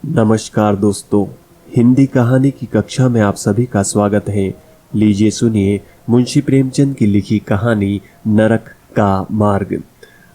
नमस्कार दोस्तों, हिंदी कहानी की कक्षा में आप सभी का स्वागत है। लीजिए सुनिए मुंशी प्रेमचंद की लिखी कहानी नरक का मार्ग।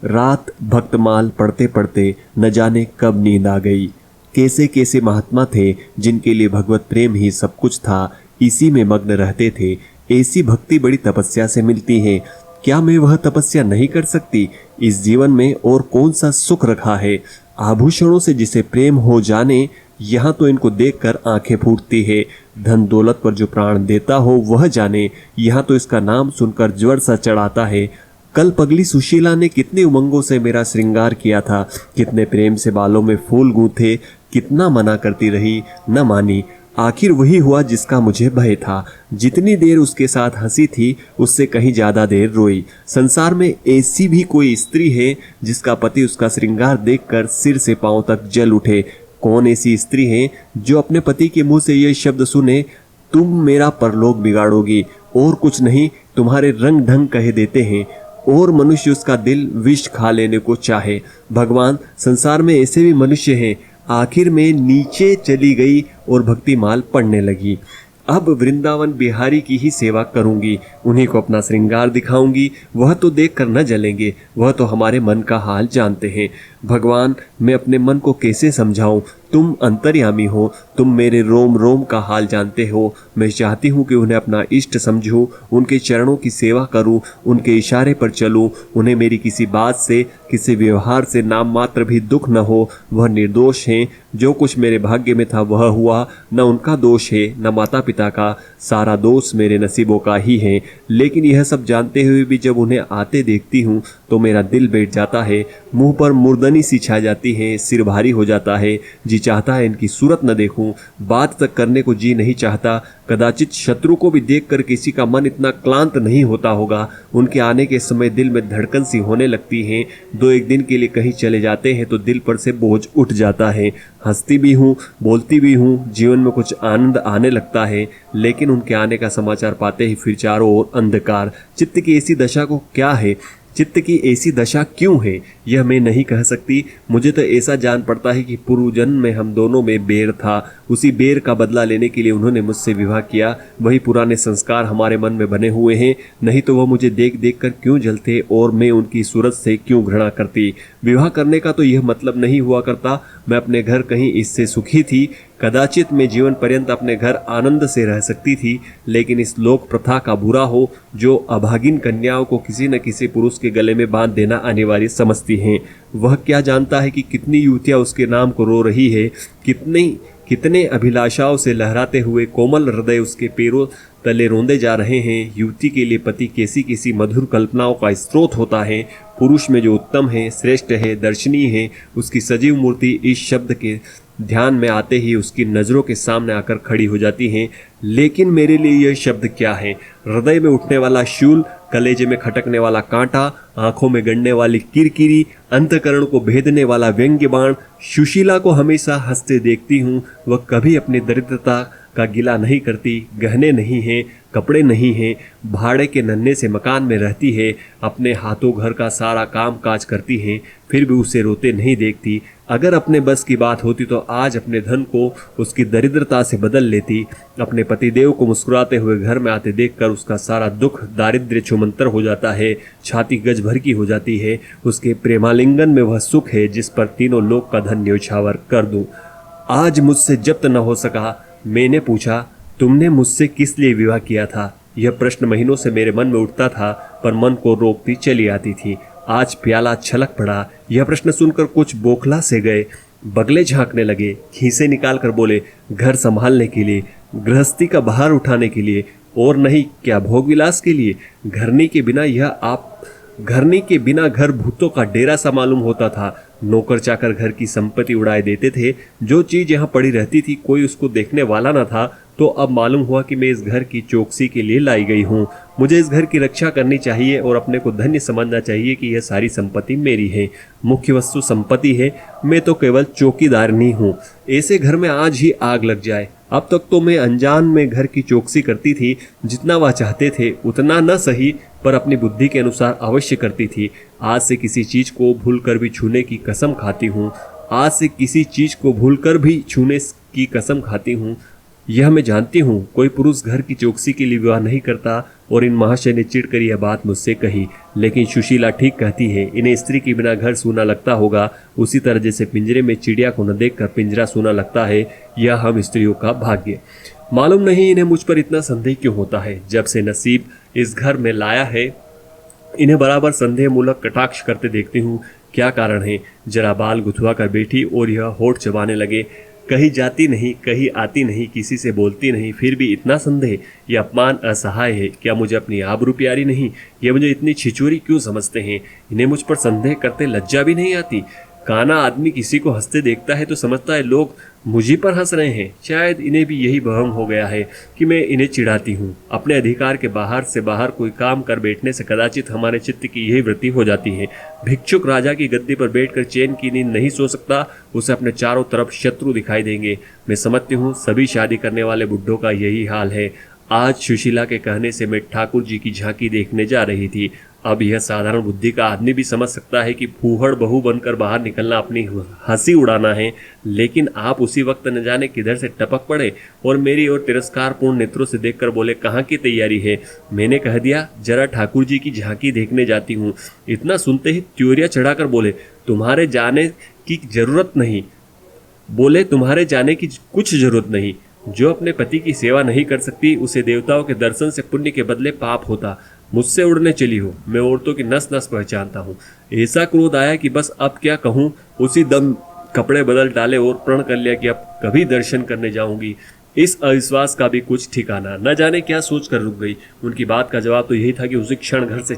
रात भक्तमाल पढ़ते पढ़ते न जाने कब नींद आ गई। कैसे कैसे महात्मा थे जिनके लिए भगवत प्रेम ही सब कुछ था, इसी में मग्न रहते थे। ऐसी भक्ति बड़ी तपस्या से मिलती है। क्या मैं वह तपस्या नहीं कर सकती? इस जीवन में और कौन सा सुख रखा है? आभूषणों से जिसे प्रेम हो जाने, यहाँ तो इनको देखकर आंखें फूटती है। धन दौलत पर जो प्राण देता हो वह जाने, यहाँ तो इसका नाम सुनकर ज्वर सा चढ़ाता है। कल पगली सुशीला ने कितने उमंगों से मेरा श्रृंगार किया था, कितने प्रेम से बालों में फूल गूंथे, कितना मना करती रही, न मानी। आखिर वही हुआ जिसका मुझे भय था। जितनी देर उसके साथ हंसी थी, उससे कहीं ज्यादा देर रोई। संसार में ऐसी भी कोई स्त्री है जिसका पति उसका श्रृंगार देखकर सिर से पांव तक जल उठे? कौन ऐसी स्त्री है जो अपने पति के मुंह से ये शब्द सुने, तुम मेरा परलोक बिगाड़ोगी, और कुछ नहीं तुम्हारे रंग ढंग कह देते हैं, और मनुष्य उसका दिल विष खा लेने को चाहे? भगवान, संसार में ऐसे भी मनुष्य हैं। आखिर में नीचे चली गई और भक्तिमाल पढ़ने लगी। अब वृंदावन बिहारी की ही सेवा करूंगी, उन्हीं को अपना श्रृंगार दिखाऊंगी। वह तो देख कर न जलेंगे, वह तो हमारे मन का हाल जानते हैं। भगवान, मैं अपने मन को कैसे समझाऊं? तुम अंतर्यामी हो, तुम मेरे रोम रोम का हाल जानते हो। मैं चाहती हूँ कि उन्हें अपना इष्ट समझूं, उनके चरणों की सेवा करूं, उनके इशारे पर चलूं। उन्हें मेरी किसी बात से, किसी व्यवहार से नाम मात्र भी दुख न हो। वह निर्दोष हैं। जो कुछ मेरे भाग्य में था वह हुआ। न उनका दोष है, न माता पिता का। सारा दोष मेरे नसीबों का ही है। लेकिन यह सब जानते हुए भी जब उन्हें आते देखती हूँ तो मेरा दिल बैठ जाता है। मुंह पर मुर्दनी सी छा जाती है, सिर भारी हो जाता है। जी चाहता है इनकी सूरत न देखूं, बात तक करने को जी नहीं चाहता। कदाचित शत्रु को भी देखकर किसी का मन इतना क्लांत नहीं होता होगा। उनके आने के समय दिल में धड़कन सी होने लगती है। दो एक दिन के लिए कहीं चले जाते हैं तो दिल पर से बोझ उठ जाता है। हंसती भी हूँ, बोलती भी हूँ, जीवन में कुछ आनंद आने लगता है। लेकिन उनके आने का समाचार पाते ही फिर चारों ओर अंधकार। चित्त की ऐसी दशा को क्या है? चित्त की ऐसी दशा क्यों है, यह मैं नहीं कह सकती। मुझे तो ऐसा जान पड़ता है कि पूर्व जन्म में हम दोनों में बैर था। उसी बैर का बदला लेने के लिए उन्होंने मुझसे विवाह किया। वही पुराने संस्कार हमारे मन में बने हुए हैं। नहीं तो वह मुझे देख देख कर क्यों जलते और मैं उनकी सूरत से क्यों घृणा करती? विवाह करने का तो यह मतलब नहीं हुआ करता। मैं अपने घर कहीं इससे सुखी थी। कदाचित मैं जीवन पर्यंत अपने घर आनंद से रह सकती थी। लेकिन इस लोक प्रथा का बुरा हो जो अभागिन कन्याओं को किसी न किसी पुरुष के गले में बांध देना अनिवार्य समझती हैं। वह क्या जानता है कि कितनी युवतियां उसके नाम को रो रही है, कितने अभिलाषाओं से लहराते हुए कोमल हृदय उसके पैरों तले रोंदे जा रहे हैं। युवती के लिए पति कैसी कैसी मधुर कल्पनाओं का स्रोत होता है। पुरुष में जो उत्तम है, श्रेष्ठ है, दर्शनीय है, उसकी सजीव मूर्ति इस शब्द के ध्यान में आते ही उसकी नज़रों के सामने आकर खड़ी हो जाती हैं। लेकिन मेरे लिए यह शब्द क्या है? हृदय में उठने वाला शूल, कलेजे में खटकने वाला कांटा, आंखों में गड़ने वाली किरकिरी, अंतकरण को भेदने वाला व्यंग्य बाण। सुशीला को हमेशा हंसते देखती हूँ। वह कभी अपनी दरिद्रता का गिला नहीं करती। गहने नहीं हैं, कपड़े नहीं हैं, भाड़े के नन्हे से मकान में रहती है। अपने हाथों घर का सारा काम काज करती है, फिर भी उसे रोते नहीं देखती। अगर अपने बस की बात होती तो आज अपने धन को उसकी दरिद्रता से बदल लेती। अपने पतिदेव को मुस्कुराते हुए घर में आते देखकर उसका सारा दुख दारिद्र्य छुमंतर हो जाता है। छाती गज भर की हो जाती है। उसके प्रेमालिंगन में वह सुख है जिस पर तीनों लोक का धन न्यौछावर कर दूं। आज मुझसे जब्त न हो सका। मैंने पूछा, तुमने मुझसे किस लिए विवाह किया था? यह प्रश्न महीनों से मेरे मन में उठता था, पर मन को रोकती चली आती थी। आज प्याला छलक पड़ा। यह प्रश्न सुनकर कुछ बौखला से गए, बगले झांकने लगे, खीसे निकाल कर बोले, घर संभालने के लिए, गृहस्थी का भार उठाने के लिए, और नहीं क्या भोग विलास के लिए? घरनी के बिना घर भूतों का डेरा सा मालूम होता था। नौकर चाकर घर की संपत्ति उड़ाए देते थे। जो चीज यहाँ पड़ी रहती थी कोई उसको देखने वाला न था। तो अब मालूम हुआ कि मैं इस घर की चौकसी के लिए लाई गई हूँ। मुझे इस घर की रक्षा करनी चाहिए और अपने को धन्य समझना चाहिए कि यह सारी संपत्ति मेरी है। मुख्य वस्तु संपत्ति है, मैं तो केवल चौकीदार नहीं हूँ। ऐसे घर में आज ही आग लग जाए। अब तक तो मैं अनजान में घर की चौकसी करती थी। जितना वह चाहते थे उतना न सही, पर अपनी बुद्धि के अनुसार अवश्य करती थी। आज से किसी चीज को भूल कर भी छूने की कसम खाती हूँ। आज से किसी चीज को भूलकर भी छूने की कसम खाती हूँ। यह मैं जानती हूँ कोई पुरुष घर की चौकसी के लिए विवाह नहीं करता और इन महाशय ने चिढ़कर यह बात मुझसे कही। लेकिन सुशीला ठीक कहती है, इन्हें स्त्री के बिना घर सूना लगता होगा, उसी तरह जैसे पिंजरे में चिड़िया को न देखकर पिंजरा सूना लगता है। यह हम स्त्रियों का भाग्य। मालूम नहीं इन्हें मुझ पर इतना संदेह क्यों होता है। जब से नसीब इस घर में लाया है इन्हें बराबर संदेह मूलक कटाक्ष करते देखती हूँ। क्या कारण है? जरा बाल गुथवा कर बैठी और यह होठ चबाने लगे। कहीं जाती नहीं, कहीं आती नहीं, किसी से बोलती नहीं, फिर भी इतना संदेह। यह अपमान असहाय है। क्या मुझे अपनी आबरू प्यारी नहीं? ये मुझे इतनी छिचोरी क्यों समझते हैं? इन्हें मुझ पर संदेह करते लज्जा भी नहीं आती? काना आदमी किसी को हंसते देखता है तो समझता है लोग मुझी पर हंस रहे हैं। शायद इन्हें भी यही भ्रम हो गया है कि मैं इन्हें चिढ़ाती हूँ। अपने अधिकार के बाहर से बाहर कोई काम कर बैठने से कदाचित हमारे चित्त की यही वृत्ति हो जाती है। भिक्षुक राजा की गद्दी पर बैठकर चैन की नींद नहीं सो सकता, उसे अपने चारों तरफ शत्रु दिखाई देंगे। मैं समझती हूँ सभी शादी करने वाले बुड्ढों का यही हाल है। आज सुशीला के कहने से मैं ठाकुर जी की झांकी देखने जा रही थी। अब यह साधारण बुद्धि का आदमी भी समझ सकता है कि फूहड़ बहू बनकर बाहर निकलना अपनी हंसी उड़ाना है, लेकिन आप उसी वक्त न जाने किधर से टपक पड़े और मेरी ओर तिरस्कारपूर्ण नेत्रों से देखकर बोले, कहाँ की तैयारी है? मैंने कह दिया, जरा ठाकुर जी की झांकी देखने जाती हूँ। इतना सुनते ही त्योरिया चढ़ाकर बोले, तुम्हारे जाने की जरूरत नहीं। तुम्हारे जाने की कुछ जरूरत नहीं। जो अपने पति की सेवा नहीं कर सकती उसे देवताओं के दर्शन से पुण्य के बदले पाप होता। मुझसे उड़ने चली हो। मैं औरतों की नस नस पहचानता हूँ। ऐसा क्रोध आया कि बस अब क्या कहूँ। उसी दम कपड़े बदल डाले और प्रण कर लिया कि अब कभी दर्शन करने जाऊंगी। इस अविश्वास का भी कुछ ठिकाना न जाने क्या सोच कर रुक गई। उनकी बात का जवाब तो यही था कि उसी क्षण घर से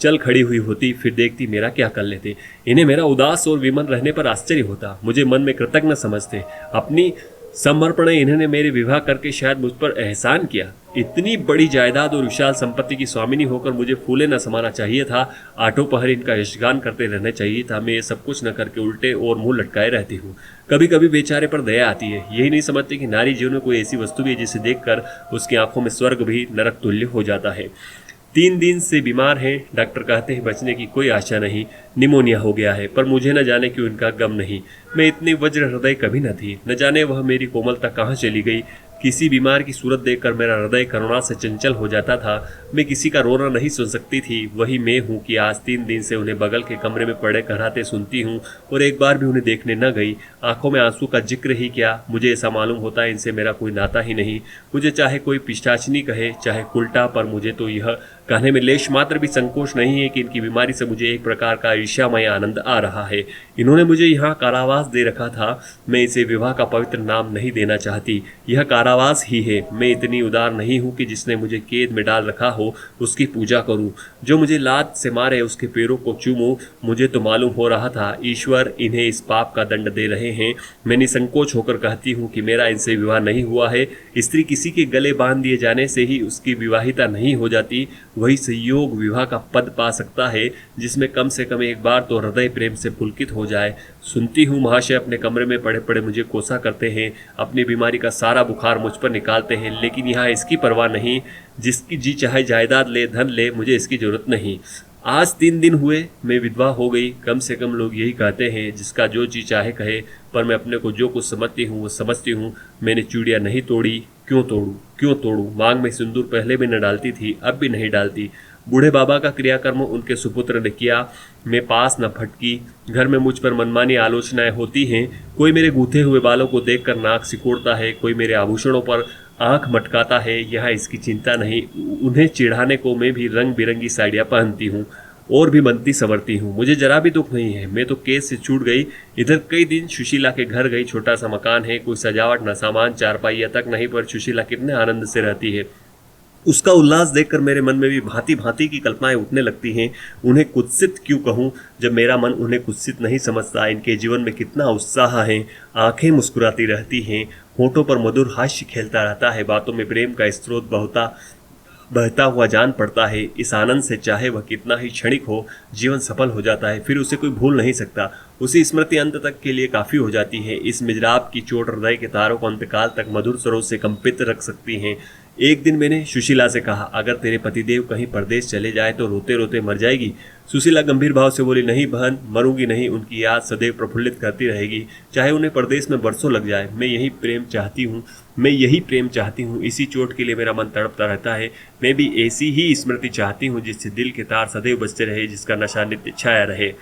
चल खड़ी हुई होती, फिर देखती मेरा क्या कर लेते। इन्हें मेरा उदास और विमन रहने पर आश्चर्य होता। मुझे मन में कृतज्ञ समझते। अपनी समर्पण इन्होंने मेरे विवाह करके शायद मुझ पर एहसान किया। इतनी बड़ी जायदाद और विशाल संपत्ति की स्वामिनी होकर मुझे फूले न समाना चाहिए था। आठों पहर इनका यशगान करते रहना चाहिए था। मैं ये सब कुछ न करके उल्टे और मुंह लटकाए रहती हूँ। कभी कभी बेचारे पर दया आती है। यही नहीं समझते कि नारी जीवन में कोई ऐसी वस्तु भी है जिसे देखकर उसकी आंखों में स्वर्ग भी नरक तुल्य हो जाता है। 3 दिन से बीमार हैं। डॉक्टर कहते हैं बचने की कोई आशा नहीं, निमोनिया हो गया है। पर मुझे न जाने क्यों इनका गम नहीं। मैं इतनी वज्र हृदय कभी न थी। न जाने वह मेरी कोमलता कहाँ चली गई। किसी बीमार की सूरत देखकर मेरा हृदय करुणा से चंचल हो जाता था। मैं किसी का रोना नहीं सुन सकती थी। वही मैं हूँ कि आज 3 दिन से उन्हें बगल के कमरे में पड़े कराते सुनती हूँ और एक बार भी उन्हें देखने न गई। आंखों में आंसू का जिक्र ही क्या। मुझे ऐसा मालूम होता है इनसे मेरा कोई नाता ही नहीं। मुझे चाहे कोई पिशाचनी कहे चाहे उल्टा, पर मुझे तो यह कहने में लेश मात्र भी संकोच नहीं है कि इनकी बीमारी से मुझे एक प्रकार का ईर्ष्यामय आनंद आ रहा है। इन्होंने मुझे यहाँ कारावास दे रखा था। मैं इसे विवाह का पवित्र नाम नहीं देना चाहती। यह कारावास ही है। मैं इतनी उदार नहीं हूँ कि जिसने मुझे कैद में डाल रखा हो उसकी पूजा करूँ। जो मुझे लात से मारे उसके पैरों को चूमूं। मुझे तो मालूम हो रहा था ईश्वर इन्हें इस पाप का दंड दे रहे हैं। मैं निसंकोच होकर कहती हूँ कि मेरा इनसे विवाह नहीं हुआ है। स्त्री किसी के गले बांध दिए जाने से ही उसकी विवाहिता नहीं हो जाती। वही संयोग विवाह का पद पा सकता है जिसमें कम से कम एक बार तो हृदय प्रेम से पुलकित हो जाए। सुनती हूँ महाशय अपने कमरे में पड़े पड़े मुझे कोसा करते हैं। अपनी बीमारी का सारा बुखार मुझ पर निकालते हैं, लेकिन यहाँ इसकी परवाह नहीं। जिसकी जी चाहे जायदाद ले, धन ले, मुझे इसकी जरूरत नहीं। आज 3 दिन हुए मैं विधवा हो गई। कम से कम लोग यही कहते हैं जिसका जो जी चाहे कहे, पर मैं अपने को जो कुछ समझती हूँ वो समझती हूँ। मैंने चूड़ियाँ नहीं तोड़ी। क्यों तोड़ू? मांग में सिंदूर पहले भी न डालती थी, अब भी नहीं डालती। बूढ़े बाबा का क्रियाकर्म उनके सुपुत्र ने किया। मैं पास न फटकी। घर में मुझ पर मनमानी आलोचनाएं होती हैं। कोई मेरे गूंथे हुए बालों को देखकर नाक सिकोड़ता है, कोई मेरे आभूषणों पर आंख मटकाता है। यहाँ इसकी चिंता नहीं। उन्हें चिढ़ाने को मैं भी रंग बिरंगी साड़ियाँ पहनती हूँ और भी बनती संवरती हूँ। मुझे जरा भी दुख नहीं है। मैं तो केस से छूट गई। इधर कई दिन सुशीला के घर गई। छोटा सा मकान है, कोई सजावट न सामान, चारपाइया तक नहीं, पर सुशीला कितने आनंद से रहती है। उसका उल्लास देखकर मेरे मन में भी भांति भांति की कल्पनाएं उठने लगती हैं। उन्हें कुत्सित क्यों कहूँ जब मेरा मन उन्हें कुत्सित नहीं समझता। इनके जीवन में कितना उत्साह है। आंखें मुस्कुराती रहती हैं, होठों पर मधुर हास्य खेलता रहता है, बातों में प्रेम का स्रोत बहता हुआ जान पड़ता है। इस आनंद से चाहे वह कितना ही क्षणिक हो, जीवन सफल हो जाता है। फिर उसे कोई भूल नहीं सकता। उसी स्मृति अंत तक के लिए काफ़ी हो जाती है। इस मिजराब की चोट हृदय के तारों को अंतकाल तक मधुर स्वरों से कंपित रख सकती हैं। एक दिन मैंने सुशीला से कहा, अगर तेरे पतिदेव कहीं परदेश चले जाए तो रोते रोते मर जाएगी। सुशीला गंभीर भाव से बोली, नहीं बहन, मरूंगी नहीं, उनकी याद सदैव प्रफुल्लित करती रहेगी, चाहे उन्हें परदेश में बरसों लग जाए। मैं यही प्रेम चाहती हूँ, इसी चोट के लिए मेरा मन तड़पता रहता है। मैं भी ऐसी ही स्मृति चाहती हूँ जिससे दिल के तार सदैव बजते रहे, जिसका नशा नित्य छाया रहे।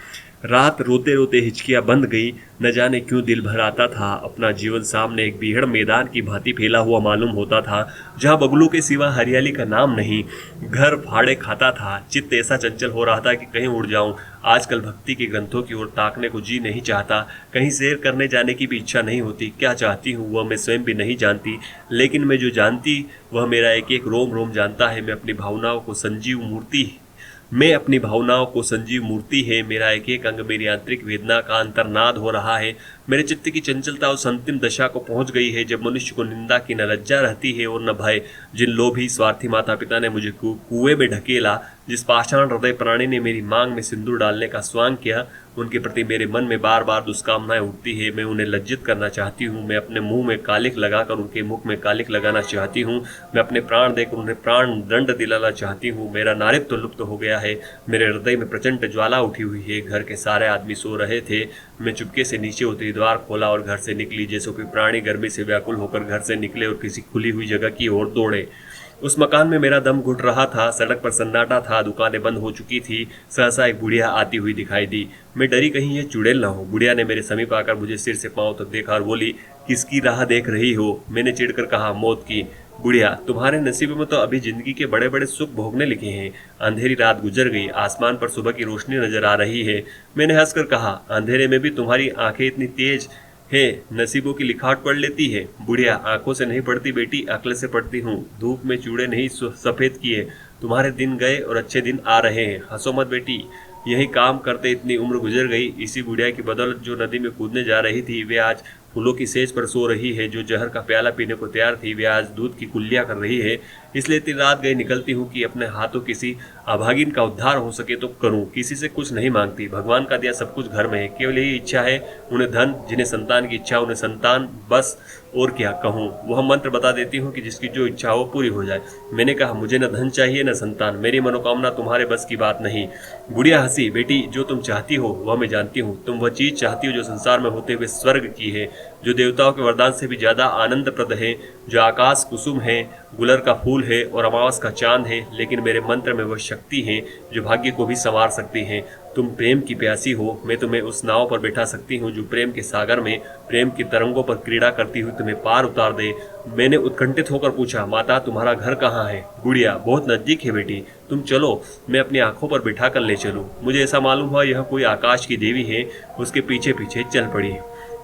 रात रोते रोते हिचकियां बंद गई। न जाने क्यों दिल भर आता था। अपना जीवन सामने एक बीहड़ मैदान की भांति फैला हुआ मालूम होता था, जहां बगलों के सिवा हरियाली का नाम नहीं। घर फाड़े खाता था। चित्त ऐसा चंचल हो रहा था कि कहीं उड़ जाऊं। आजकल भक्ति के ग्रंथों की ओर ताकने को जी नहीं चाहता। कहीं सैर करने जाने की भी इच्छा नहीं होती। क्या चाहती हूँ वह मैं स्वयं भी नहीं जानती, लेकिन मैं जो जानती वह मेरा एक एक रोम रोम जानता है। मैं अपनी भावनाओं को संजीव मूर्ति है। मेरा एक एक अंग मेरी आंतरिक वेदना का अंतर्नाद हो रहा है। मेरे चित्त की चंचलता उस अंतिम दशा को पहुंच गई है जब मनुष्य को निंदा की न लज्जा रहती है और न भय। जिन लोभी स्वार्थी माता पिता ने मुझे कुएं में ढकेला, जिस पाषाण हृदय प्राणी ने मेरी मांग में सिंदूर डालने का स्वांग किया, उनके प्रति मेरे मन में बार बार दुष्कामनाएं उठती है। मैं उन्हें लज्जित करना चाहती हूँ। मैं अपने मुंह में कालिक लगाकर उनके मुख में कालिक लगाना चाहती हूँ। मैं अपने प्राण देकर उन्हें प्राण दंड दिलाना चाहती हूँ। मेरा नारित्व लुप्त हो गया है। मेरे हृदय में प्रचंड ज्वाला उठी हुई है। घर के सारे आदमी सो रहे थे। मैं चुपके से नीचे उतरी, द्वार खोला और घर से निकली, जैसे कोई प्राणी गर्मी से व्याकुल होकर घर से निकले और किसी खुली हुई जगह की ओर दौड़े। उस मकान में मेरा दम घुट रहा था। सड़क पर सन्नाटा था। दुकानें बंद हो चुकी थी। सहसा एक बुढ़िया आती हुई दिखाई दी। मैं डरी कहीं ये चुड़ैल न हो। बुढ़िया ने मेरे समीप आकर मुझे सिर से पांव तक देखा और बोली, किसकी राह देख रही हो? मैंने चिढ़कर कहा, मौत की। बुढ़िया, तुम्हारे नसीब में तो अभी जिंदगी के बड़े बड़े सुख भोगने लिखे हैं। अंधेरी रात गुजर गई। आसमान पर सुबह की रोशनी नजर आ रही है। मैंने हंसकर कहा, अंधेरे में भी तुम्हारी आंखें इतनी तेज है, नसीबों की लिखावट पढ़ लेती है। बुढ़िया, आंखों से नहीं पढ़ती बेटी, अक्ल से पढ़ती हूँ। धूप में चूड़े नहीं सफेद किए। तुम्हारे दिन गए और अच्छे दिन आ रहे हैं। हंसो मत बेटी। यही काम करते इतनी उम्र गुजर गई। इसी बुढ़िया की बदौलत जो नदी में कूदने जा रही थी, वे आज फूलों की सेज पर सो रही है। जो जहर का प्याला पीने को तैयार थी, वे आज दूध की कुल्लियां कर रही है। इसलिए इतनी रात गई निकलती हूँ कि अपने हाथों किसी अभागिन का उद्धार हो सके तो करूं। किसी से कुछ नहीं मांगती। भगवान का दिया सब कुछ घर में है। केवल यही इच्छा है, उन्हें धन, जिन्हें संतान की इच्छा उन्हें संतान, बस। और क्या कहूँ? वह मंत्र बता देती हूँ कि जिसकी जो इच्छा हो पूरी हो जाए। मैंने कहा, मुझे न धन चाहिए न संतान। मेरी मनोकामना तुम्हारे बस की बात नहीं। बुढ़िया हंसी। बेटी, जो तुम चाहती हो वह मैं जानती हूँ। तुम वह चीज चाहती हो जो संसार में होते हुए स्वर्ग की है, जो देवताओं के वरदान से भी ज्यादा आनंदप्रद है, जो आकाश कुसुम है, गुलर का फूल है और अमावस का चांद है। लेकिन मेरे मंत्र में वह शक्ति है जो भाग्य को भी संवार सकती है। तुम प्रेम की प्यासी हो। मैं तुम्हें उस नाव पर बैठा सकती हूँ जो प्रेम के सागर में प्रेम की तरंगों पर क्रीड़ा करती हुई तुम्हें पार उतार दे। मैंने उत्कंठित होकर पूछा, माता तुम्हारा घर कहाँ है? बुढ़िया, बहुत नजदीक है बेटी, तुम चलो, मैं अपनी आंखों पर बिठा कर ले चलूं। मुझे ऐसा मालूम हुआ यह कोई आकाश की देवी है। उसके पीछे पीछे चल पड़ी।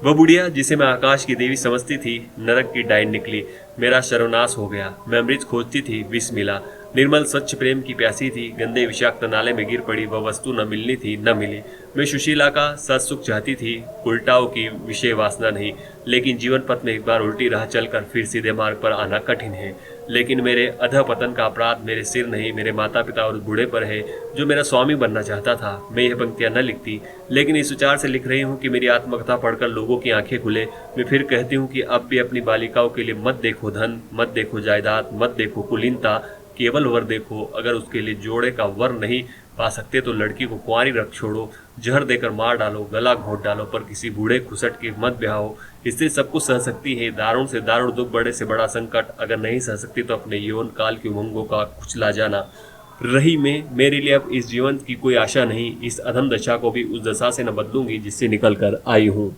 वह बुढ़िया जिसे मैं आकाश की देवी समझती थी, नरक की डायन निकली। मेरा सर्वनाश हो गया। मैं अमृत खोजती थी, विष मिला। निर्मल स्वच्छ प्रेम की प्यासी थी, गंदे विषाक्त नाले में गिर पड़ी। वह वस्तु न मिलनी थी, न मिली। मैं सुशीला का सत सुख चाहती थी, उल्टाओं की विषय वासना नहीं। लेकिन जीवन पथ में एक बार उल्टी राह चलकर फिर सीधे मार्ग पर आना कठिन है। लेकिन मेरे अधःपतन का अपराध मेरे सिर नहीं, मेरे माता पिता और उस बूढ़े पर है जो मेरा स्वामी बनना चाहता था। मैं यह पंक्तियां न लिखती, लेकिन इस विचार से लिख रही हूँ कि मेरी आत्मकथा पढ़कर लोगों की आंखें खुले। मैं फिर कहती हूँ कि अब भी अपनी बालिकाओं के लिए मत देखो धन, मत देखो जायदाद, मत देखो कुलीनता, केवल वर देखो। अगर उसके लिए जोड़े का वर नहीं पा सकते तो लड़की को कुंवारी रख छोड़ो, जहर देकर मार डालो, गला घोट डालो, पर किसी बूढ़े खुसट के मत ब्याहो। इससे सब कुछ सह सकती है, दारुण से दारुण दुख, बड़े से बड़ा संकट। अगर नहीं सह सकती तो अपने यौन काल की उमंगों का कुचला जाना। रही मैं, मेरे लिए अब इस जीवन की कोई आशा नहीं। इस अधम दशा को भी उस दशा से न बदलूंगी जिससे निकल कर आई हूँ।